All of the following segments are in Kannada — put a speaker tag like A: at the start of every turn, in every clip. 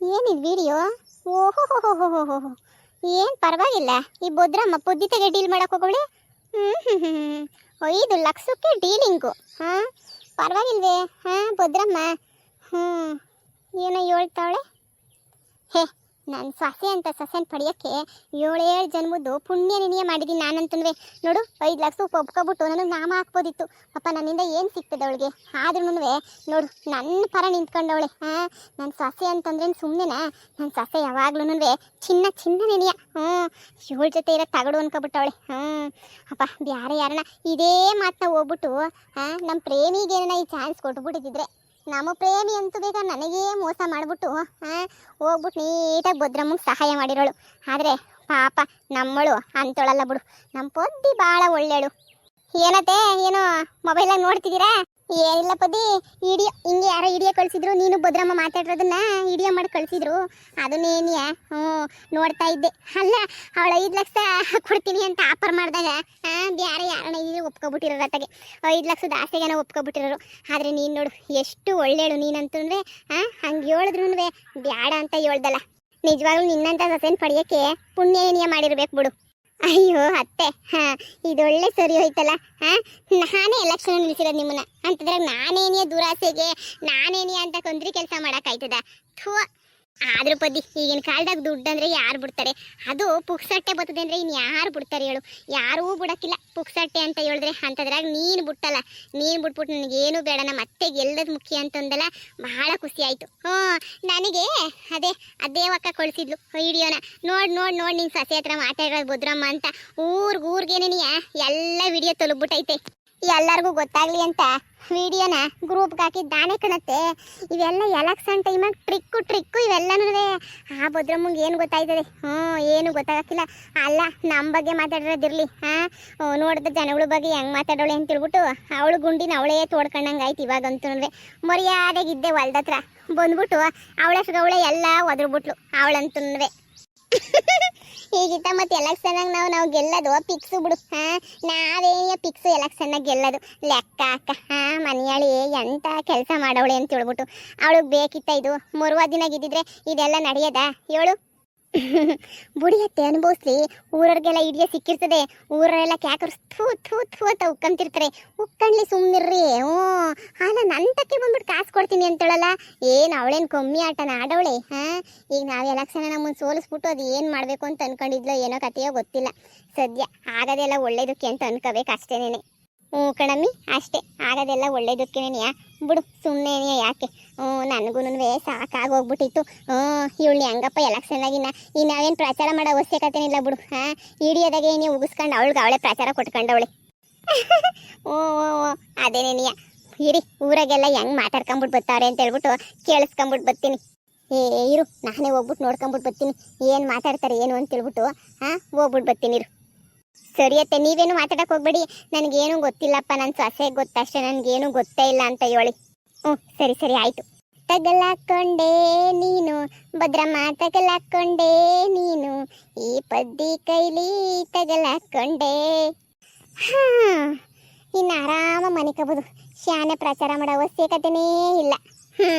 A: ಏನಿದು ವಿಡಿಯೋ? ಓಹೋ, ಏನು ಪರವಾಗಿಲ್ಲ. ಈ ಭದ್ರಮ್ಮ ಪೊದ್ದಿತೆಗೆ ಡೀಲ್ ಮಾಡಕ್ಕೆ ಹೋಗೋಳೆ. 5 ಲಕ್ಷಕ್ಕೆ ಡೀಲಿಂಗು. ಹಾಂ, ಪರವಾಗಿಲ್ವೇ? ಹಾಂ ಭದ್ರಮ್ಮ. ಏನೋ ಹೇಳ್ತಾವಳೆ. ಹೇ, ನಾನು ಸೊಸೆ ಅಂತ ಸೊಸೆನ ಪಡೆಯೋಕ್ಕೆ 7 ಜನ್ಮದ್ದು ಪುಣ್ಯ ನೆನೆಯ ಮಾಡಿದ್ದೀನಿ ನಾನಂತೂ. ನೋಡು, 5 ಲಕ್ಷ ಒಪ್ಕೊಬಿಟ್ಟು ನನಗೆ ನಾಮ ಹಾಕ್ಬೋದಿತ್ತು. ಪಾಪ ನನ್ನಿಂದ ಏನು ಸಿಗ್ತದೆ ಅವಳಿಗೆ. ಆದ್ರೂ ನೋಡು, ನನ್ನ ಪರ ನಿಂತ್ಕೊಂಡವಳೆ. ನನ್ನ ಸೊಸೆ ಅಂತಂದ್ರೆ ಸುಮ್ಮನೆನಾ? ನನ್ನ ಸೊಸೆ ಯಾವಾಗ್ಲೂ ಚಿನ್ನ ನೆನೆಯ. 7 ಜೊತೆ ಇರೋ ತಗಡು ಅನ್ಕೊಬಿಟ್ಟವಳೆ. ಅಪ್ಪ ಬ್ಯಾರೆ ಯಾರನ್ನ ಇದೇ ಮಾತನ್ನ ಹೋಗ್ಬಿಟ್ಟು ನಮ್ಮ ಪ್ರೇಮಿಗೇನ ಈ ಚಾನ್ಸ್ ಕೊಟ್ಬಿಟ್ಟಿದ್ರೆ, ನಮ್ಮ ಪ್ರೇಮಿ ಅಂತೂ ಬೇಗ ನನಗೇ ಮೋಸ ಮಾಡಿಬಿಟ್ಟು ಹೋಗ್ಬಿಟ್ಟು ನೀಟಾಗಿ ಭದ್ರಮ್ಮಗೆ ಸಹಾಯ ಮಾಡಿರೋಳು. ಆದರೆ ಪಾಪ ನಮ್ಮಳು ಅಂತೊಳಲ್ಲ ಬಿಡು. ನಮ್ಮ ಪೊದ್ದಿ ಭಾಳ ಒಳ್ಳೆಳು. ಏನತ್ತೆ, ಏನೋ ಮೊಬೈಲಾಗಿ ನೋಡ್ತಿದ್ದೀರಾ? ಏನಿಲ್ಲ ಪೊದ್ದಿ, ಇಡಿಯೋ ಹಿಂಗೆ ಯಾರೋ ಇಡಿಯೋ ಕಳಿಸಿದ್ರು. ನೀನು ಭದ್ರಮ್ಮ ಮಾತಾಡಿರೋದನ್ನ ಇಡಿಯೋ ಮಾಡಿ ಕಳಿಸಿದ್ರು. ಅದನ್ನೇನಿಯ ನೋಡ್ತಾ ಇದ್ದೆ. ಅಲ್ಲ, ಅವಳು 5 ಲಕ್ಷ ಕೊಡ್ತೀನಿ ಅಂತ ಆಫರ್ ಮಾಡಿದಾಗ ಬೇರೆ ಯಾರನ್ನ ಇದ್ರೆ ಒಪ್ಕೊಬಿಟ್ಟಿರೋರು. ಅತ್ತಾಗೆ 5 ಲಕ್ಷದ ಆಸೆಗೆನ ಒಪ್ಕೊಬಿಟ್ಟಿರೋರು. ಆದರೆ ನೀನು ನೋಡು ಎಷ್ಟು ಒಳ್ಳೆಳು ನೀನಂತಂದ್ರೆ. ಹಂಗೆ ಹೇಳಿದ್ರು ಬ್ಯಾಡ ಅಂತ ಹೇಳ್ದಲ್ಲ. ನಿಜವಾಗ್ಲೂ ನಿನ್ನಂತ ಸೊಸೆನ ಪಡೆಯೋಕ್ಕೆ ಪುಣ್ಯ ಏನಿಯ ಮಾಡಿರ್ಬೇಕು ಬಿಡು. ಅಯ್ಯೋ ಅತ್ತೆ, ಇದೊಳ್ಳೆ ಸರಿ ಹೋಯ್ತಲ್ಲ. ನಾನೇ ಎಲೆಕ್ಷನ್ ನಿಲ್ಸಿರೋದು ನಿಮ್ಮನ್ನ ಅಂತಂದ್ರೆ ನಾನೇನಿಯ ದುರಾಸೆಗೆ ನಾನೇನಿಯ ಅಂತ ಕೊಂದ್ರಿ ಕೆಲಸ ಮಾಡೋಕ್ಕಾಯ್ತದ? ಥೂ. ಆದ್ರೂ ಪದ್ದಿ, ಈಗಿನ ಕಾಲದಾಗ ದುಡ್ಡು ಅಂದ್ರೆ ಯಾರು ಬಿಡ್ತಾರೆ? ಅದು ಪುಕ್ಸಟ್ಟೆ ಬರ್ತದೆ ಅಂದ್ರೆ ಇನ್ನು ಯಾರು ಬಿಡ್ತಾರೆ ಹೇಳು? ಯಾರೂ ಬಿಡಕ್ಕಿಲ್ಲ ಪುಕ್ಸಟ್ಟೆ ಅಂತ ಹೇಳಿದ್ರೆ. ಅಂಥದ್ರಾಗ ನೀನು ಬಿಟ್ಟಲ್ಲ. ನೀನು ಬಿಟ್ಬಿಟ್ಟು ನನಗೇನು ಬೇಡ, ನಮ್ಮ ಮತ್ತೆ ಗೆಲ್ಲೋದು ಮುಖ್ಯ ಅಂತಂದಲ್ಲ. ಬಹಳ ಖುಷಿ ಆಯಿತು. ನನಗೆ ಅದೇ ಅಕ್ಕ ಕಳಿಸಿದ್ಲು ವಿಡಿಯೋನ. ನೋಡಿ ನಿನ್ನ ಸೊಸೆ ಹತ್ರ ಮಾತಾಡೋದು ಭದ್ರಮ್ಮ ಅಂತ. ಊರ್ಗೇನೆ ಎಲ್ಲ ವಿಡಿಯೋ ತಲುಪ್ಬಿಟ್ಟೈತೆ. ಎಲ್ಲರಿಗೂ ಗೊತ್ತಾಗ್ಲಿ ಅಂತ ವಿಡಿಯೋನ ಗ್ರೂಪ್ಗೆ ಹಾಕಿದ್ದಾನೆ ಕಣತ್ತೆ. ಇವೆಲ್ಲ ಎಲೆಕ್ಷನ್ ಟೈಮಾಗ ಟ್ರಿಕ್ಕು ಇವೆಲ್ಲನೂ ಆ ಭದ್ರಮ್ಮಂಗೆ ಏನು ಗೊತ್ತಾಯ್ತದೆ? ಏನು ಗೊತ್ತಾಗಕ್ಕಿಲ್ಲ. ಅಲ್ಲ, ನಮ್ಮ ಬಗ್ಗೆ ಮಾತಾಡಿರೋದಿರಲಿ. ನೋಡಿದ ಜನಗಳ ಬಗ್ಗೆ ಹೆಂಗೆ ಮಾತಾಡೋಳೆ ಅಂತ ಹೇಳ್ಬಿಟ್ಟು ಅವಳು ಗುಂಡಿನ ಅವಳೇ ತೋಡ್ಕೊಂಡಂಗೆ ಆಯ್ತು. ಇವಾಗಂತೂ ಮರ್ಯಾದೆಗಿದ್ದೆ ಹೊಲ್ದತ್ರ ಬಂದ್ಬಿಟ್ಟು ಅವಳೇ ಎಲ್ಲ ಒದರ್ಬಿಟ್ಲು ಅವಳಂತೂ. ಈಗಿತ್ತ ಮತ್ತೆ ಎಲೆಕ್ಷನ್ನಾಗ ನಾವು ಗೆಲ್ಲೋದು ಪಿಕ್ಸು ಬಿಡು. ನಾವೇನೇ ಪಿಕ್ಸು ಎಲೆಕ್ಷನ್ನಾಗ ಗೆಲ್ಲೋದು ಲೆಕ್ಕ ಅಕ್ಕ. ಮನೆಯಾಳಿ ಎಂತ ಕೆಲಸ ಮಾಡೋಳೆ ಅಂತ ಹೇಳ್ಬಿಟ್ಟು ಅವಳಿಗೆ ಬೇಕಿತ್ತ ಇದು. ಮರುವ ದಿನ ಗಿದ್ದಿದ್ರೆ ಇದೆಲ್ಲ ನಡೆಯದ ಹೇಳು? ಬುಡಿಯತ್ತೆ ಅನುಭವಿಸ್ಲಿ. ಊರವ್ರಿಗೆಲ್ಲ ಇಡಿಯ ಸಿಕ್ಕಿರ್ತದೆ. ಊರರೆಲ್ಲ ಕ್ಯಾಕರ್ ಥೂ ಅಂತ ಉಕ್ಕಂತಿರ್ತಾರೆ. ಉಕ್ಕಣ್ಲಿ ಸುಮ್ಮನಿರ್ರಿ. ಅಲ್ಲ, ನಂತಕ್ಕೆ ಬಂದ್ಬಿಟ್ಟು ಕಾಸು ಕೊಡ್ತೀನಿ ಅಂತೇಳಲ್ಲ. ಏನು ಅವಳೇನು ಕಮ್ಮಿ ಆಟನ ಆಡವಳೆ? ಈಗ ನಾವು ಎಲೆಕ್ಷನ್ ನಮ್ಮನ್ನು ಸೋಲಿಸ್ಬಿಟ್ಟು ಅದು ಏನು ಮಾಡಬೇಕು ಅಂತ ಅನ್ಕೊಂಡಿದ್ಲೋ ಏನೋ ಕಥೆಯೋ ಗೊತ್ತಿಲ್ಲ. ಸದ್ಯ ಆಗೋದೆಲ್ಲ ಒಳ್ಳೇದಕ್ಕೆ ಅಂತ ಅನ್ಕೋಬೇಕು ಅಷ್ಟೇನೇನೆ. ಕಣಮ್ಮಿ, ಅಷ್ಟೇ ಆಗೋದೆಲ್ಲ ಒಳ್ಳೇದಕ್ಕೇನೆಯ ಬಿಡು. ಸುಮ್ಮನೆ ಯಾಕೆ? ನನಗೂ ಸಾಕಾಗೋಗ್ಬಿಟ್ಟಿತ್ತು. ಇವಳು ಹೆಂಗಪ್ಪ ಎಲೆಕ್ಷನ್ನಾಗಿನ್ನ ನಾವೇನು ಪ್ರಚಾರ ಮಾಡೋ ಅವಶ್ಯಕತೆನಿಲ್ಲ ಬಿಡು. ಹಿಡಿಯೋದಾಗೆ ನೀವು ಉಗಿಸ್ಕೊಂಡು ಅವಳೇ ಪ್ರಚಾರ ಕೊಟ್ಕೊಂಡವಳೆ. ಅದೇನೇನಿಯ ಇರಿ, ಊರಾಗೆಲ್ಲ ಹೆಂಗೆ ಮಾತಾಡ್ಕೊಂಬಿಟ್ಟು ಬರ್ತಾರೆ ಅಂತ ಹೇಳ್ಬಿಟ್ಟು ಕೇಳಿಸ್ಕೊಂಬಿಟ್ಟು ಬರ್ತೀನಿ. ಇರು, ನಾನೇ ಹೋಗ್ಬಿಟ್ಟು ನೋಡ್ಕೊಂಬಿಟ್ಟು ಬರ್ತೀನಿ ಏನು ಮಾತಾಡ್ತಾರೆ ಏನು ಅಂತ ಹೇಳ್ಬಿಟ್ಟು. ಹೋಗ್ಬಿಟ್ಟು ಬರ್ತೀನಿ ಇರು. ಸರಿಯತ್ತೆ, ನೀವೇನು ಮಾತಾಡಕ್ಕೆ ಹೋಗ್ಬೇಡಿ. ನನಗೇನು ಗೊತ್ತಿಲ್ಲಪ್ಪ, ನನ್ನ ಸೊಸೆಗೆ ಗೊತ್ತಷ್ಟೇ, ನನಗೇನು ಗೊತ್ತೇ ಇಲ್ಲ ಅಂತ ಹೇಳಿ. ಸರಿ ಆಯಿತು. ತಗಲಾಕೊಂಡೆ ನೀನು ಭದ್ರಮ್ಮ, ತಗಲಾಕೊಂಡೆ ನೀನು ಈ ಪದ್ದಿ ಕೈಲಿ ತಗಲಾಕೊಂಡೆ. ಇನ್ನು ಆರಾಮ ಮನಿಕಬೋದು. ಶಾನೆ ಪ್ರಚಾರ ಮಾಡೋ ಅವಶ್ಯಕತೆನೇ ಇಲ್ಲ.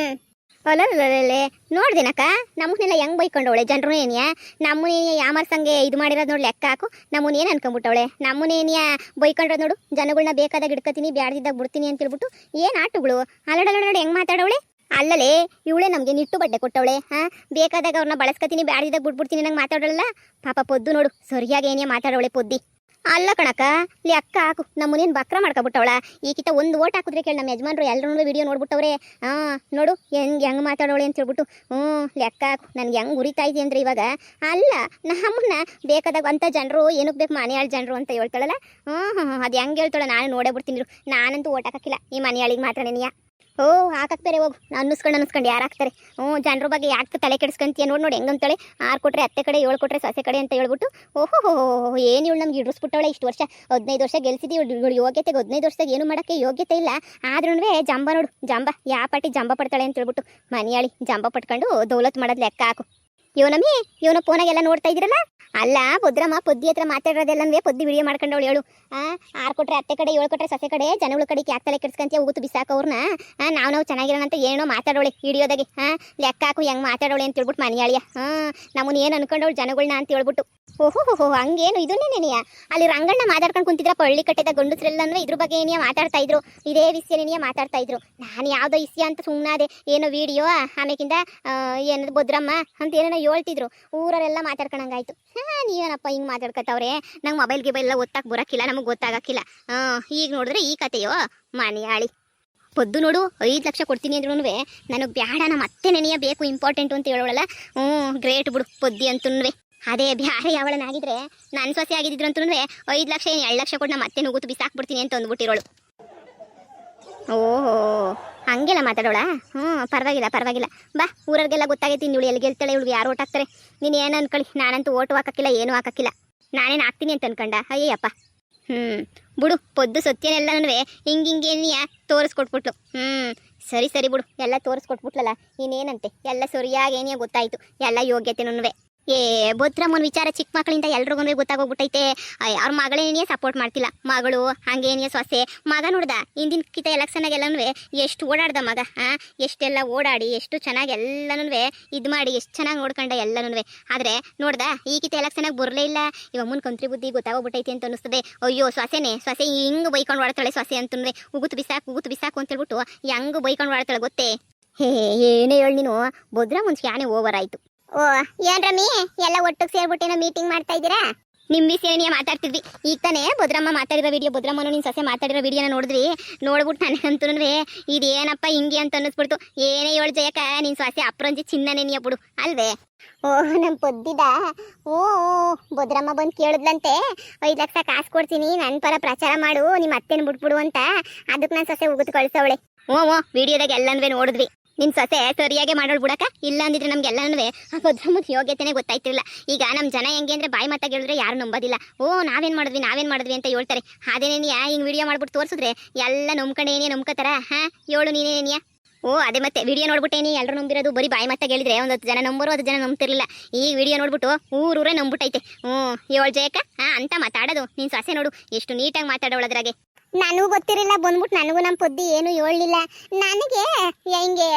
B: ಅಲ್ಲೇ ನೋಡ್ದಿನಕ್ಕ, ನಮ್ಮನ್ನೆಲ್ಲ ಹೆಂಗೆ ಬೈಕೊಂಡವಳೆ ಜನರು. ಏನಿಯ ನಮ್ಮನೇನಿಯ ಯಾಮರ್ಸಂಗೆ ಇದು ಮಾಡಿರೋದು ನೋಡಿ ಲೆಕ್ಕ ಹಾಕು. ನಮ್ಮನ್ನೇನು ಅನ್ಕೊಂಬಿಟ್ಟವಳೆ? ನಮ್ಮನೇನಿಯ ಬೈಕೊಂಡ್ರದು ನೋಡು. ಜನಗಳನ್ನ ಬೇಕಾದಾಗ ಹಿಡ್ಕೊತೀನಿ, ಬ್ಯಾಡ್ದಿದ್ದಾಗ ಬಿಡ್ತೀನಿ ಅಂತ ಹೇಳ್ಬಿಟ್ಟು ಏನು ಆಟಗಳು. ಅಲ್ಲಡ ಹೆಂಗೆ ಮಾತಾಡವಳೆ? ಅಲ್ಲಲೇ, ಇವಳೇ ನಮಗೆ ನಿಟ್ಟು ಬಡ್ಡೆ ಕೊಟ್ಟವಳೆ. ಬೇಕಾದಾಗ ಅವ್ರನ್ನ ಬಳಸ್ಕೊತೀನಿ, ಬ್ಯಾಡ್ದಿದ್ದಾಗ ಬಿಟ್ಬಿಡ್ತೀನಿ ನಂಗೆ ಮಾತಾಡೋಲ್ಲ. ಪಾಪ ಪೊದ್ದು ನೋಡು, ಸರಿಯಾಗಿ ಏನಿಯ ಮಾತಾಡವಳೆ ಪೊದ್ದಿ. ಅಲ್ಲ ಕಣಕ್ಕ, ಲೆಕ್ಕ ಹಾಕು. ನಮ್ಮನೇನು ಬಕ್ರ ಮಾಡ್ಕೊಬಿಟ್ಟವಳ. ಈಗಿತ ಒಂದು ಓಟ್ ಹಾಕಿದ್ರೆ ಕೇಳಿ ನಮ್ಮ ಯಜಮಾನ್ರು ಎಲ್ಲರೂ ವಿಡಿಯೋ ನೋಡ್ಬಿಟ್ಟವ್ರೆ. ನೋಡು ಹೆಂಗೆ ಮಾತಾಡೋಳೆ ಅಂತ ಹೇಳ್ಬಿಟ್ಟು. ಲೆಕ್ಕ ಹಾಕು. ನನಗೆ ಹೆಂಗೆ ಉರಿತಾಯಿದೆ ಅಂದರೆ ಇವಾಗ. ಅಲ್ಲ, ನಮ್ಮನ್ನ ಬೇಕಾದಾಗ ಅಂಥ ಜನರು ಏನಕ್ಕೆ ಬೇಕು ಮನೆಯಾಳ ಜನರು ಅಂತ ಹೇಳ್ತಾಳಲ್ಲ. ಅದು ಹೆಂಗೆ ಹೇಳ್ತಾಳೆ? ನಾನು ನೋಡೇ ಬಿಡ್ತೀನಿ. ನಾನಂತೂ ಓಟ್ ಹಾಕಿಲ್ಲ ಈ ಮನೆಯಾಳಿಗೆ ಮಾತ್ರ ನೆನೆಯ. ಹಾಕಕ್ಕೆ ಬೇರೆ ಹೋಗು. ಅನ್ನಿಸ್ಕೊಂಡು ಯಾರು ಹಾಕ್ತಾರೆ? ಜನರ ಬಗ್ಗೆ ಯಾಕೆ ತಲೆ ಕೆಡಿಸ್ಕೊಂತೀಯ? ನೋಡಿ ಹೆಂಗಂತಾಳೆ. 6 ಕೊಟ್ಟರೆ ಅತ್ತೆ ಕಡೆ, 7 ಕೊಟ್ಟರೆ ಸೊಸೆ ಕಡೆ ಅಂತ ಹೇಳ್ಬಿಟ್ಟು. ಏನು ಇವಳು ನಮ್ಗೆ ಇಡಿಸ್ಬಿಟ್ಟವಳೆ. ಇಷ್ಟು ವರ್ಷ 15 ವರ್ಷ ಗೆಲ್ಸಿದ್ದೀವಿ. ಇವಳು ಯೋಗ್ಯತೆಗೆ 15 ವರ್ಷದಾಗ ಏನು ಮಾಡೋಕ್ಕೆ ಯೋಗ್ಯತೆ ಇಲ್ಲ. ಆದ್ರೂ ಜಂಬ ನೋಡು, ಜಂಬ ಯಾವ ಪಾಟಿ ಜಂಬ ಪಡ್ತಾಳೆ ಅಂತ ಹೇಳ್ಬಿಟ್ಟು ಮನೆಯಾಳಿ ಜಂಬ ಪಟ್ಕೊಂಡು ದೌಲತ್ ಮಾಡೋದು ಲೆಕ್ಕ ಹಾಕು. ಇವನ ಫೋನಾಗೆಲ್ಲ ನೋಡ್ತಾ ಇದ್ದೀರಲ್ಲ. ಅಲ್ಲ ಭದ್ರಮ್ಮ ಪೊದ್ದಿ ಹತ್ರ ಮಾತಾಡೋದೆಲ್ಲವೇ ಪೊದ್ದಿ ವಿಡಿಯೋ ಮಾಡ್ಕೊಂಡವಳು ಹೇಳು. ಆರು ಕೊಟ್ರೆ ಅತ್ತೆ ಕಡೆ 7 ಕೊಟ್ರೆ ಸೊಸೆ ಕಡೆ ಜನಗಳ ಕಡೆಗೆ ಯಾಕೆ ತಲೆ ಕೆಡ್ಸ್ಕಂತೀಯ ಹೋಗುತ್ತು ಬಿಸಾಕವ್ರನ್ನ. ನಾವು ಚೆನ್ನಾಗಿರೋಣ ಅಂತ ಏನೋ ಮಾತಾಡೋಳೆ ವಿಡಿಯೋದಾಗೆ. ಲೆಕ್ಕ ಹಾಕು ಹೆಂಗೆ ಮಾತಾಡೋಳೆ ಅಂತ ಹೇಳ್ಬಿಟ್ಟು ಮನೆಯಾಳಿಯ. ನಮ್ಮನ್ನ ಏನು ಅನ್ಕೊಂಡವಳು ಜನಗಳನ್ನ ಅಂತ ಹೇಳ್ಬಿಟ್ಟು. ಓಹೋ ಹಂಗೇನು ಇದನ್ನೇ ನೆನೆಯ ಅಲ್ಲಿ ರಂಗಣ್ಣ ಮಾತಾಡ್ಕೊಂಡು ಕುಂತಿದ್ರ ಪಳ್ಳಿ ಕಟ್ಟೆದ ಗಂಡಸ್ರೆಲ್ಲ ಅಂದ್ರೆ ಇದ್ರ ಬಗ್ಗೆ ಏನಿಯ ಮಾತಾಡ್ತಾ ಇದ್ರು, ಇದೇ ವಿಷಯನೇನಿಯ ಮಾತಾಡ್ತಾ ಇದ್ರು. ನಾನು ಯಾವುದೋ ವಿಷಯ ಅಂತ ಸುಮ್ಮನಾದೆ, ಏನೋ ವಿಡಿಯೋ ಆಮೇಕಿಂದ ಏನದು ಭದ್ರಮ್ಮ ಅಂತ ಏನೇನೋ ಹೇಳ್ತಿದ್ರು, ಊರರೆಲ್ಲ ಮಾತಾಡ್ಕೊಂಡಂಗಾಯ್ತು. ನೀವೇನಪ್ಪ ಹಿಂಗೆ ಮಾತಾಡ್ಕತ್ತವ್ರೆ, ನಂಗೆ ಮೊಬೈಲ್ ಗಿಬೈಲ್ ಎಲ್ಲ ಓದ್ತಾಕ್ ಬರೋಕ್ಕಿಲ್ಲ, ನಮಗೆ ಗೊತ್ತಾಗಕ್ಕಿಲ್ಲ. ಈಗ ನೋಡಿದ್ರೆ ಈ ಕತೆಯೋ ಮನೆಯಾಳಿ. ಪೊದ್ದು ನೋಡು 5 ಲಕ್ಷ ಕೊಡ್ತೀನಿ ಅಂದ್ರೂ ನನಗೆ ಬ್ಯಾಡ, ನಮ್ಮ ಅತ್ತೆ ನೆನೆಯ ಬೇಕು ಇಂಪಾರ್ಟೆಂಟು ಅಂತ ಹೇಳೋಳಲ್ಲ. ಗ್ರೇಟ್ ಬಿಡು ಪೊದ್ದಿ ಅಂತೂ. ಅದೇ ಬ್ಯಾರೆ ಯಾವಳನಾಗಿದ್ರೆ ನನ್ನ ಸೊಸೆ ಆಗಿದ್ರು ಅಂತೂ 5 ಲಕ್ಷ ಏನು 2 ಲಕ್ಷ ಕೊಟ್ಟು ನಮ್ಮ ಮತ್ತೆ ನುಗ್ಗುತ್ತು ಬಿಸಾಕ್ಬಿಡ್ತೀನಿ ಅಂತ ಅಂದ್ಬಿಟ್ಟಿರೋಳು. ಓಹೋ ಹಂಗೆಲ್ಲ ಮಾತಾಡೋಳ. ಪರವಾಗಿಲ್ಲ ಬಾ, ಊರವ್ರಿಗೆಲ್ಲ ಗೊತ್ತಾಗೈತಿ ಇವಳು ಎಲ್ಲಿ ಗೆಲ್ತಾಳೆ, ಇವಳಿಗೆ ಯಾರು ಓಟ್ ಹಾಕ್ತಾರೆ. ನೀನು ಏನು ಅನ್ಕೊಳ್ಳಿ, ನಾನಂತೂ ಓಟು ಹಾಕಕ್ಕಿಲ್ಲ, ಏನೂ ಹಾಕಕ್ಕಿಲ್ಲ. ನಾನೇನು ಹಾಕ್ತೀನಿ ಅಂತ ಅನ್ಕೊಂಡ. ಅಯ್ಯಪ್ಪ ಬಿಡು, ಪೊದ್ದು ಸತ್ಯನೆಲ್ಲನೂ ಹಿಂಗೇನಿಯ ತೋರಿಸ್ಕೊಟ್ಬಿಟ್ಲು. ಸರಿ ಬಿಡು, ಎಲ್ಲ ತೋರಿಸ್ಕೊಟ್ಬಿಟ್ಲಲ್ಲ, ಇನ್ನೇನಂತೆ ಎಲ್ಲ ಸರಿಯಾಗಿ ಏನಿಯ ಗೊತ್ತಾಯ್ತು, ಎಲ್ಲ ಯೋಗ್ಯತೆನೂ. ಭದ್ರಮ್ಮನ ವಿಚಾರ ಚಿಕ್ಕ ಮಕ್ಕಳಿಂದ ಎಲ್ರಿಗೂ ಗೊತ್ತಾಗೋಗ್ಬಿಟ್ಟೈತೆ. ಅವ್ರ ಮಗಳೇನಿಯೇ ಸಪೋರ್ಟ್ ಮಾಡ್ತಿಲ್ಲ, ಮಗಳು ಹಂಗೇನಿಯ ಸೊಸೆ. ಮಗ ನೋಡ್ದ ಹಿಂದಿನ ಕಿತ ಎಲೆಕ್ಷನಾಗೆಲ್ಲನೂ ಎಷ್ಟು ಓಡಾಡ್ದ ಮಗ. ಎಷ್ಟೆಲ್ಲ ಓಡಾಡಿ ಎಷ್ಟು ಚೆನ್ನಾಗಿ ಎಲ್ಲನೂ ಇದು ಮಾಡಿ ಎಷ್ಟು ಚೆನ್ನಾಗಿ ನೋಡ್ಕೊಂಡ ಎಲ್ಲನೂ. ಆದರೆ ನೋಡ್ದ ಈ ಕಿತ ಎಲೆಕ್ಷನಾಗ ಬರಲೇ ಇಲ್ಲ. ಇವ ಮುನ್ ಕಂತ್ರಿ ಬುದ್ಧಿ ಗೊತ್ತಾಗೋಗ್ಬಿಟ್ಟೈತೆ ಅಂತ ಅನಿಸ್ತದೆ. ಅಯ್ಯೋ ಸೊಸೆ ಹಿಂಗೆ ಬೈಕೊಂಡು ಓಡಾಡ್ತಾಳೆ ಸೊಸೆ ಅಂತಂದ್ರೆ, ಉಗುತ್ತು ಬಿಸಾಕು ಅಂತ ಹೇಳ್ಬಿಟ್ಟು ಹೆಂಗೆ ಬೈಕೊಂಡು ಓಡಾಡ್ತಾಳೆ ಗೊತ್ತೇ. ಏನೇ ಹೇಳಿ ನೀನು, ಭದ್ರಮ್ಮನ ಯಾನೇ ಓವರ್ ಆಯ್ತು.
A: ಓ ಏನ್ ರಮಿ, ಎಲ್ಲ ಒಟ್ಟಿಗೆ ಸೇರ್ಬಿಟ್ಟೇನೋ ಮೀಟಿಂಗ್ ಮಾಡ್ತಾ ಇದ್ದೀರಾ?
B: ನಿಮ್ಮ ವಿಷಯನೇ ಮಾತಾಡ್ತಿದ್ವಿ. ಈಗ ತಾನೇ ಭದ್ರಮ್ಮ ಮಾತಾಡಿರೋ ವಿಡಿಯೋ, ಭದ್ರಮ್ಮನು ನಿನ್ನ ಸೊಸೆ ಮಾತಾಡಿರೋ ವಿಡಿಯೋನ ನೋಡ್ಬಿಟ್ಟು ನನಗಂತೂ ಇದೇನಪ್ಪ ಹಿಂಗೆ ಅಂತ ಅನ್ನಿಸ್ಬಿಡ್ತು. ಏನೇ ಹೇಳು ಜಯಕ, ನಿನ್ನ ಸೊಸೆ ಅಪ್ರಂಜಿ ಚಿನ್ನನೇ ನೀಯ ಬಿಡು ಅಲ್ವೇ.
A: ಓಹ್ ನಮ್ಮ ಪೊದ್ದಿದ. ಭದ್ರಮ್ಮ ಬಂದು ಕೇಳಿದ್ಲಂತೆ, 5 ಲಕ್ಷ ಕಾಸು ಕೊಡ್ತೀನಿ, ನನ್ನ ಪರ ಪ್ರಚಾರ ಮಾಡು, ನಿಮ್ಮ ಅತ್ತೆನ ಬಿಟ್ಬಿಡು ಅಂತ. ಅದಕ್ಕೆ ನನ್ನ ಸೊಸೆ ಉಗಿದು ಕಳಿಸವಳೆ.
B: ವಿಡಿಯೋದಾಗ ಎಲ್ಲನೂ ನೋಡಿದ್ವಿ. ನಿನ್ನ ಸೊಸೆ ಸರಿಯಾಗಿ ಮಾಡೋಳು ಬಿಡಕ, ಇಲ್ಲ ಅಂದಿದ್ರೆ ನಮ್ಗೆಲ್ಲನೂ ಭದ್ರಮ್ಮನ ಯೋಗ್ಯತೆನೇ ಗೊತ್ತಾಯ್ತಿರಲಿಲ್ಲ. ಈಗ ನಮ್ಮ ಜನ ಹೆಂಗೆ ಅಂದರೆ ಬಾಯಿ ಮಾತಾಗಿ ಹೇಳಿದ್ರೆ ಯಾರು ನಂಬೋದಿಲ್ಲ. ನಾವೇನು ಮಾಡಿದ್ವಿ ಅಂತ ಹೇಳ್ತಾರೆ. ಅದೇನೇನಿಯ ಹಿಂಗೆ ವಿಡಿಯೋ ಮಾಡ್ಬಿಟ್ಟು ತೋರಿಸಿದ್ರೆ ಎಲ್ಲ ನಂಬ್ಕೊಂಡೇನೇ ನಂಬ್ಕೋತಾರ. ಹೇಳು ನೀನೇನಿಯ. ಅದೇ ಮತ್ತೆ ವಿಡಿಯೋ ನೋಡ್ಬಿಟ್ಟೇನಿ ಎಲ್ಲರೂ ನಂಬಿರೋದು. ಬರೀ ಬಾಯಿ ಮಾತಾಗಿ ಹೇಳಿದ್ರೆ 10 ಜನ ನಂಬರು 10 ಜನ ನಂಬ್ತಿರ್ಲಿಲ್ಲ. ಈ ವಿಡಿಯೋ ನೋಡ್ಬಿಟ್ಟು ಊರೂರೇ ನಂಬಿಟ್ಟೈತೆ. ಹೇಳು ಜಯಕ ಅಂತ ಮಾತಾಡೋದು. ನಿನ್ನ ಸೊಸೆ ನೋಡು ಎಷ್ಟು ನೀಟಾಗಿ ಮಾತಾಡೋಳದ್ರಾಗೆ.
A: ನನಗೂ ಗೊತ್ತಿರಲಿಲ್ಲ, ಬಂದ್ಬಿಟ್ಟು ನನಗೂ ನಮ್ಮ ಪೊದ್ದಿ ಏನು ಹೇಳಲಿಲ್ಲ. ನನಗೆ ಹೆಂಗೆ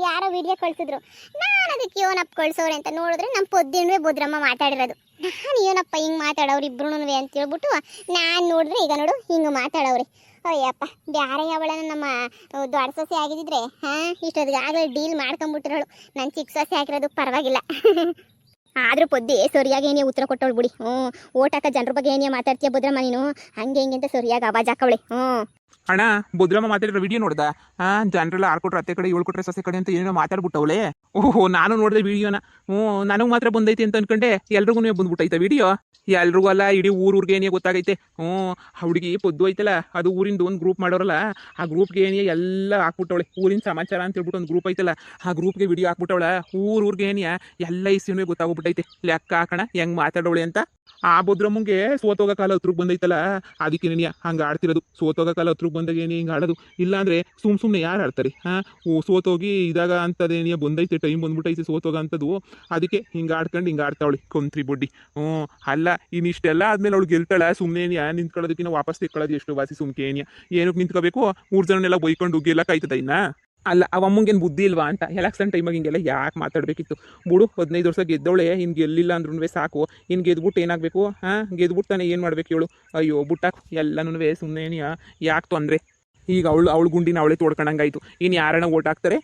A: ಯಾರೋ ವಿಡಿಯೋ ಕಳಿಸಿದ್ರು, ನಾನು ಅದಕ್ಕೆ ಏನಪ್ಪ ಕಳ್ಸೋರೆ ಅಂತ ನೋಡಿದ್ರೆ ನಮ್ಮ ಪೊದ್ದಿನೂ ಭದ್ರಮ್ಮ ಮಾತಾಡಿರೋದು. ನಾನು ಏನಪ್ಪ ಹಿಂಗೆ ಮಾತಾಡೋರು ಇಬ್ರು ಅಂತ ಹೇಳ್ಬಿಟ್ಟು ನಾನು ನೋಡಿದ್ರೆ ಈಗ ನೋಡು ಹಿಂಗೆ ಮಾತಾಡೋರಿ. ಅಯ್ಯಪ್ಪ, ಬ್ಯಾರೆ ಯಾವಳನ ನಮ್ಮ ದೊಡ್ಡ ಸೊಸೆ ಆಗಿದ್ದಿದ್ರೆ ಇಷ್ಟೊತ್ತಿಗೆ ಆಗಲೇ ಡೀಲ್ ಮಾಡ್ಕೊಂಬಿಟ್ಟಿರೋಳು. ನನ್ನ ಚಿಕ್ಕ ಸೊಸೆ ಆಗಿರೋದು ಪರವಾಗಿಲ್ಲ.
B: ಆದ್ರೂ ಪೊದ್ದಿ ಸರಿಯಾಗಿ ಏನೇ ಉತ್ತರ ಕೊಟ್ಟವಳು ಬಿಡಿ. ಓಟ್ ಹಾಕ ಜನರ ಬಗ್ಗೆ ಏನೇ ಮಾತಾಡ್ತೀಯ ಭದ್ರಮ್ಮ ನೀನು, ಹಂಗೆ ಹಿಂಗೆ ಅಂತ ಸರಿಯಾಗಿ ಆವಾಜ್ ಹಾಕವಳೆ.
C: ಅಣ್ಣ ಭದ್ರಮ್ಮ ಮಾತಾಡಿರೋ ವಿಡಿಯೋ ನೋಡ್ದ? ಜನರೆಲ್ಲ 6 ಕೊಟ್ರೆ ಅತ್ತೆ ಕಡೆ 7 ಕೊಟ್ರೆ ಸೊಸೆ ಕಡೆ ಅಂತ ಏನೋ ಮಾತಾಡ್ಬಿಟ್ಟವಳೆ. ಓಹೋ ನಾನು ನೋಡಿದೆ ವಿಡಿಯೋನ. ನನಗೆ ಮಾತ್ರ ಬಂದೈತೆ ಅಂತ ಅನ್ಕೊಂಡೆ, ಎಲ್ರಿಗೂ ಬಂದ್ಬಿಟ್ಟೈತೆ ವಿಡಿಯೋ. ಎಲ್ರಿಗೂ ಅಲ್ಲ, ಇಡೀ ಊರಿಗೆ ಏನೇ ಗೊತ್ತಾಗೈತೆ. ಹುಡುಗಿ ಪೊದ್ದು ಐತಲ್ಲ, ಅದು ಊರಿಂದ ಒಂದು ಗ್ರೂಪ್ ಮಾಡೋರಲ್ಲ, ಆ ಗ್ರೂಪ್ಗೆ ಏನೇ ಎಲ್ಲ ಹಾಕ್ಬಿಟ್ಟವಳೆ. ಊರಿನ ಸಮಾಚಾರ ಅಂತ ಹೇಳ್ಬಿಟ್ಟು ಒಂದು ಗ್ರೂಪ್ ಐತಲ್ಲ, ಆ ಗ್ರೂಪ್ಗೆ ವಿಡಿಯೋ ಹಾಕ್ಬಿಟ್ಟವಳ. ಊರಿಗೆ ಏನಿಯ ಎಲ್ಲ ಇಸ್ಯೂನೇ ಗೊತ್ತಾಗ್ಬಿಟ್ಟೈತೆ. ಲೆಕ್ಕ ಹಾಕೋಣ ಹೆಂಗೆ ಮಾತಾಡೋಳೆ ಅಂತ. ಆ ಭದ್ರಮ್ಮಂಗೆ ಸೋತೋಗ ಕಾಲ ಹತ್ರಕ್ಕೆ ಬಂದೈತಲ್ಲ, ಅದಕ್ಕೆ ನೀನು ಹಂಗೆ ಆಡ್ತಿರೋದು. ಸೋತೋಗ ಕಾಲ ಹತ್ರಕ್ಕೆ ಬಂದಾಗ ಏನೇ ಹಿಂಗೆ ಆಡೋದು. ಇಲ್ಲಾಂದರೆ ಸುಮ್ಮನೆ ಯಾರು ಆಡ್ತಾರೆ? ಸೋತೋಗಿ ಇದಾಗ ಅಂತದೇನಿಯ ಬಂದೈತೆ, ಟೈಮ್ ಬಂದ್ಬಿಟ್ಟೈತೆ ಸೋತೋಗ ಅಂತದ್ದು. ಅದಕ್ಕೆ ಹಿಂಗೆ ಆಡ್ಕೊಂಡು ಹಿಂಗೆ ಆಡ್ತಾವಳೆ ಕೊಂತ್ರಿ ಬೊಡ್ಡಿ. ಅಲ್ಲ ಇನ್ನಿಷ್ಟೆಲ್ಲ ಆದ್ಮೇಲೆ ಅವಳು ಗೆಲ್ತಾಳ. ಸುಮ್ಮನೆ ಏನಿಯ ನಿಂತ್ಕೊಳ್ಳೋದಕ್ಕಿಂತ ವಾಪಸ್ ತೆಕ್ಕೊಳ್ಳೋದು ಎಷ್ಟು ವಾಸಿ. ಸುಮ್ಕೆ ಏನಿಯ ಏನಕ್ಕೆ ನಿಂತ್ಕೋಬೇಕು? 3 ಜನನೆಲ್ಲ ಬೈಕೊಂಡು ಗೆಲ್ಲಕ್ಕಾಯ್ತದ ಇನ್ನ? ಅಲ್ಲ ಅವಮ್ಮಂಗೇನು ಬುದ್ಧಿ ಇಲ್ವಾ ಅಂತ ಎಲೆಕ್ಷನ್ ಟೈಮಾಗ ಹಿಂಗೆಲ್ಲ ಯಾಕೆ ಮಾತಾಡಬೇಕಿತ್ತು? ಬಿಡು, 15 ವರ್ಷ ಗೆದ್ದವಳೆ, ಇನ್ನು ಗೆಲ್ಲಿಲ್ಲ ಅಂದ್ರೂ ಸಾಕು. ಇನ್ನು ಗೆದ್ಬಿಟ್ಟು ಏನಾಗಬೇಕು? ಗೆದ್ಬಿಟ್ಟು ತಾನೇ ಏನು ಮಾಡ್ಬೇಕು ಹೇಳು? ಅಯ್ಯೋ ಬುಟ್ಟಾಕು ಎಲ್ಲನೂ. ಸುಮ್ಮನೆ ಏನಿಯ ಯಾಕೆ ತೊಂದರೆ? ಈಗ ಅವಳು ಗುಂಡಿನ ಅವಳೇ ತೋಡ್ಕೊಂಡಂಗಾಯ್ತು. ಇನ್ನು ಯಾರನ್ನ ಓಟ್ ಹಾಕ್ತಾರೆ?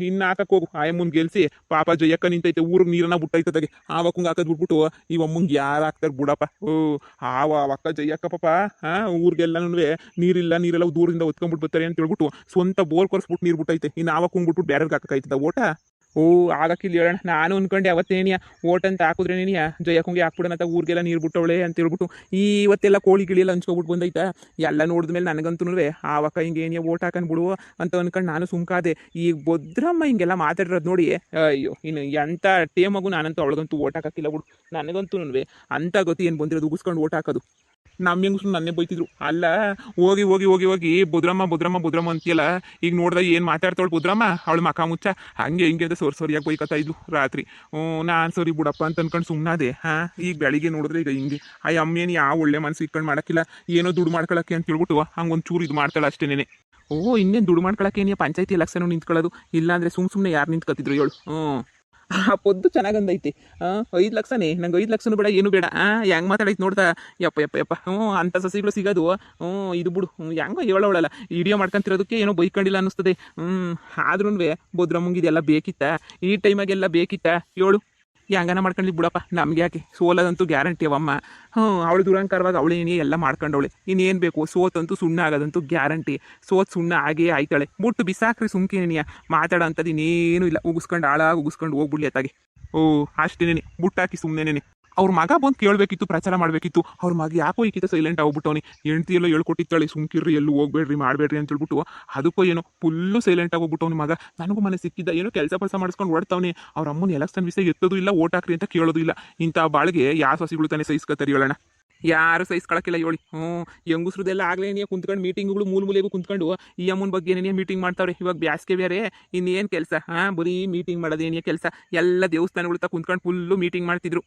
C: ಇನ್ನು ಹಾಕಕ್ಕೆ ಹೋಗು. ಆಯಮ್ಮನ್ ಗೆಲ್ಸಿ ಪಾಪ ಜಯಕ್ಕ ನಿಂತೈತೆ, ಊರಿಗೆ ನೀರನ್ನ ಬಿಟ್ಟೈತದಾಗೆ. ಆವಕ್ಕಂಗೆ ಹಾಕದ್ ಬಿಟ್ಬಿಟ್ಟು ಇವಮ್ಮಂಗೆ ಯಾರು ಹಾಕ್ತಾರೆ ಬಿಡಪ್ಪ. ಅಕ್ಕ ಜಯಕ್ಕ ಪಾಪ ಊರಿಗೆಲ್ಲನೂ ನೀರೆಲ್ಲ ದೂರದಿಂದ ಹೊತ್ಕೊಂಡ್ಬಿಟ್ಟು ಬರ್ತಾರೆ ಅಂತ ಹೇಳ್ಬಿಟ್ಟು ಸ್ವಂತ ಬೋರ್ ಕೊರ್ಸ್ಬಿಟ್ಟು ನೀರು ಬಿಟ್ಟೈತೆ. ಇನ್ನು ಆವಕ್ಕಂಗೆ ಬಿಟ್ಬಿಟ್ಟು ಬೇರೆಗೆ ಹಾಕೈತದ ಓಟ? ಆಗಕ್ಕಿಲ್ಲ ಹೇಳೋಣ. ನಾನು ಅನ್ಕೊಂಡೆ ಅವತ್ತೇನಿಯ ಓಟ್ ಅಂತ ಹಾಕಿದ್ರೇನೇನಿಯ ಜಯಕ್ಕಂಗೆ ಹಾಕ್ಬಿಡೋಣ ಅಂತ, ಊರಿಗೆಲ್ಲ ನೀರು ಬಿಟ್ಟವಳೆ ಅಂತ ಹೇಳ್ಬಿಟ್ಟು. ಇವತ್ತೆಲ್ಲ ಕೋಳಿ ಗಿಳಿಯೆಲ್ಲ ಹಂಚ್ಕೊಬಿಟ್ಟು ಬಂದೈತಾ. ಎಲ್ಲ ನೋಡಿದ್ಮೇಲೆ ನನಗಂತೂ ಆವಕ್ಕ ಹಿಂಗೆ ಏನಿಯ ಓಟ್ ಹಾಕೊಂಡು ಬಿಡುವ ಅಂತ ಅನ್ಕೊಂಡು ನಾನು ಸುಮ್ಕಾದೆ. ಈಗ ಭದ್ರಮ್ಮ ಹಿಂಗೆಲ್ಲ ಮಾತಾಡಿರೋದು ನೋಡಿ, ಅಯ್ಯೋ ಇನ್ನು ಎಂಥ ಟೇಮಗು ನಾನಂತೂ ಅವಳಿಗಂತೂ ಓಟ್ ಹಾಕಕ್ಕಿಲ್ಲ ಬಿಡು. ನನಗಂತೂ ಅಂಥ ಗತಿ ಏನು ಬಂದಿರೋದು ಉಗಿಸ್ಕೊಂಡು ಓಟ್ ಹಾಕೋದು. ನಮ್ಮ ಹೆಂಗಸ್ರು ನನ್ನೇ ಬೈತಿದ್ರು. ಅಲ್ಲ ಹೋಗಿ ಹೋಗಿ ಹೋಗಿ ಹೋಗಿ ಬುದ್ರಮ್ಮ ಅಂತೀಯಲ್ಲ, ಈಗ ನೋಡ್ದ ಏನು ಮಾತಾಡ್ತಾವಳು ಬುದ್ರಮ್ಮ, ಅವಳು ಮಕ ಮುಚ್ಚ ಹಂಗೆ ಹಿಂಗೆ ಅಂತ ಸರಿಯಾಗಿ ಬೈಕತ್ತಾ ಇದ್ಲು ರಾತ್ರಿ. ನಾನು ಸರಿ ಬಿಡಪ್ಪ ಅಂತ ಅನ್ಕೊಂಡು ಸುಮ್ಮನಾದೆ. ಈಗ ಬೆಳಿಗ್ಗೆ ನೋಡಿದ್ರೆ ಈಗ ಹಿಂಗೆ ಆ ಅಮ್ಮೇನು ಯಾವ ಒಳ್ಳೆ ಮನಸ್ಸು ಇಟ್ಕೊಂಡು ಮಾಡಕ್ಕಿಲ್ಲ, ಏನೋ ದುಡ್ಡು ಮಾಡ್ಕೊಳಕ್ಕೆ ಅಂತ ಹೇಳ್ಬಿಟ್ಟು ಹಂಗೊಂದು ಚೂರು ಇದು ಮಾಡ್ತಾಳೆ ಅಷ್ಟೇನೆ. ಇನ್ನೇನು ದುಡ್ಡು ಮಾಡ್ಕೊಳಕ್ಕೆ ಏನೇ ಪಂಚಾಯತಿ ಎಲೆಕ್ಷನ್ ನಿಂತ್ಕೊಳ್ಳೋದು, ಇಲ್ಲಾಂದ್ರೆ ಸುಮ್ಮನೆ ಯಾರು ನಿಂತ್ಕೊತಿದ್ರು ಹೇಳು. ಆ ಪೊದ್ದು ಚೆನ್ನಾಗಂದೈತಿ. 5 ಲಕ್ಷನೇ, ನಂಗೆ 5 ಲಕ್ಷನೂ ಬೇಡ ಏನು ಬೇಡ. ಹೆಂಗೆ ಮಾತಾಡೈತೆ ನೋಡ್ತಾ, ಯಪ್ಪ ಅಂಥ ಸಸಿಗಳು ಸಿಗೋದು. ಇದು ಬಿಡು, ಹೆಂಗೋ ಹೇಳೋಳಲ್ಲ, ವಿಡಿಯೋ ಮಾಡ್ಕೊಂತಿರೋದಕ್ಕೆ ಏನೋ ಬೈಕೊಂಡಿಲ್ಲ ಅನ್ನಿಸ್ತದೆ. ಆದ್ರೂ ಬುದ್ರಮ್ಮಂಗೆ ಇದೆಲ್ಲ ಬೇಕಿತ್ತ, ಈ ಟೈಮಾಗೆಲ್ಲ ಬೇಕಿತ್ತ ಹೇಳು. ಹೆಂಗನ ಮಾಡ್ಕೊಂಡ್ಲಿ ಬಿಡಪ್ಪ, ನಮ್ಗೆ ಯಾಕೆ, ಸೋಲದಂತೂ ಗ್ಯಾರಂಟಿ ಅವಮ್ಮ. ಅವಳು ದುರಂಕಾರವಾಗಿ ಅವಳೇನೇ ಎಲ್ಲ ಮಾಡ್ಕೊಂಡವಳೆ, ಇನ್ನೇನು ಬೇಕು, ಸೋತಂತೂ ಸುಣ್ಣ ಆಗೋದಂತೂ ಗ್ಯಾರಂಟಿ. ಸುಣ್ಣ ಆಗೇ ಆಯ್ತಾಳೆ. ಬಿಟ್ಟು ಬಿಸಾಕ್ರಿ ಸುಮ್ಕೇನಿಯ, ಮಾತಾಡೋ ಅಂಥದ್ದು ಇನ್ನೇನು ಇಲ್ಲ. ಉಗಿಸ್ಕೊಂಡು ಹಾಳಾಗಿ ಉಗಿಸ್ಕೊಂಡು ಹೋಗ್ಬಿಡ್ಲಿ ಅತ್ತಾಗೆ. ಅಷ್ಟೇನೇನೆ, ಬುಟ್ಟಾಕಿ ಸುಮ್ಮನೆ. ಅವ್ರ ಮಗ ಬಂದು ಕೇಳಬೇಕಿತ್ತು, ಪ್ರಚಾರ ಮಾಡಬೇಕಿತ್ತು. ಅವ್ರ ಮಗ ಯಾಕೋ ಈಕಿತ ಸೈಲೆಂಟ್ ಆಗ್ಬಿಟ್ಟವನಿ. ಹೆಂಡ್ತಿ ಎಲ್ಲ ಹೇಳ್ಕೊಟ್ಟಿತ್ತಾಳೆ, ಸುಮ್ಕಿರ್ರಿ, ಎಲ್ಲೂ ಹೋಗ್ಬೇಡ್ರಿ ಮಾಡಬೇಡ್ರಿ ಅಂತ ಹೇಳ್ಬಿಟ್ಟು. ಅದಕ್ಕೋ ಏನೋ ಫುಲ್ಲು ಸೈಲೆಂಟ್ ಆಗೋಗ್ಬಿಟ್ಟವ್ನಿ ಮಗ. ನನಗೂ ಮನೆ ಸಿಕ್ಕಿದ್ದ, ಏನೋ ಕೆಲಸ ಮಾಡಿಸ್ಕೊಂಡು ಓಡ್ತಾವನಿ. ಅವ್ರ ಅಮ್ಮನ ಎಲೆಕ್ಷನ್ ವಿಷಯ ಎತ್ತೋದು ಇಲ್ಲ, ಓಟ್ ಹಾಕ್ರಿ ಅಂತ ಕೇಳೋದು ಇಲ್ಲ. ಇಂಥ ಬಾಳಿಗೆ ಯಾವ ಸಸಿಗಳು ತಾನೇ ಸಹಿಸ್ಕೊತಾರಿ ಹೇಳೋಣ. ಯಾರು ಸಹಿಸ್ಕೊಳಕ್ಕಿಲ್ಲ ಹೇಳಿ. ಹೆಂಗುಸ್ರದೆಲ್ಲ ಆಗ್ಲೇನೇ ಕುಂತ್ಕೊಂಡು ಮೀಟಿಂಗ್ಗಳು ಮೂಲೆಗೂ ಕುಂತ್ಕೊಂಡು ಈ ಅಮ್ಮನ ಬಗ್ಗೆ ಏನೇನೇ ಮೀಟಿಂಗ್ ಮಾಡ್ತಾವ್ರೆ. ಇವಾಗ ಬ್ಯಾಸ್ಗೆ ಬೇರೆ, ಇನ್ನೇನು ಕೆಲಸ, ಬರೀ ಮೀಟಿಂಗ್ ಮಾಡೋದೇನೇ ಕೆಲಸ. ಎಲ್ಲ ದೇವಸ್ಥಾನಗಳು ಕುಂತ್ಕೊಂಡು ಫುಲ್ಲು ಮೀಟಿಂಗ್ ಮಾಡ್ತಿದ್ರು.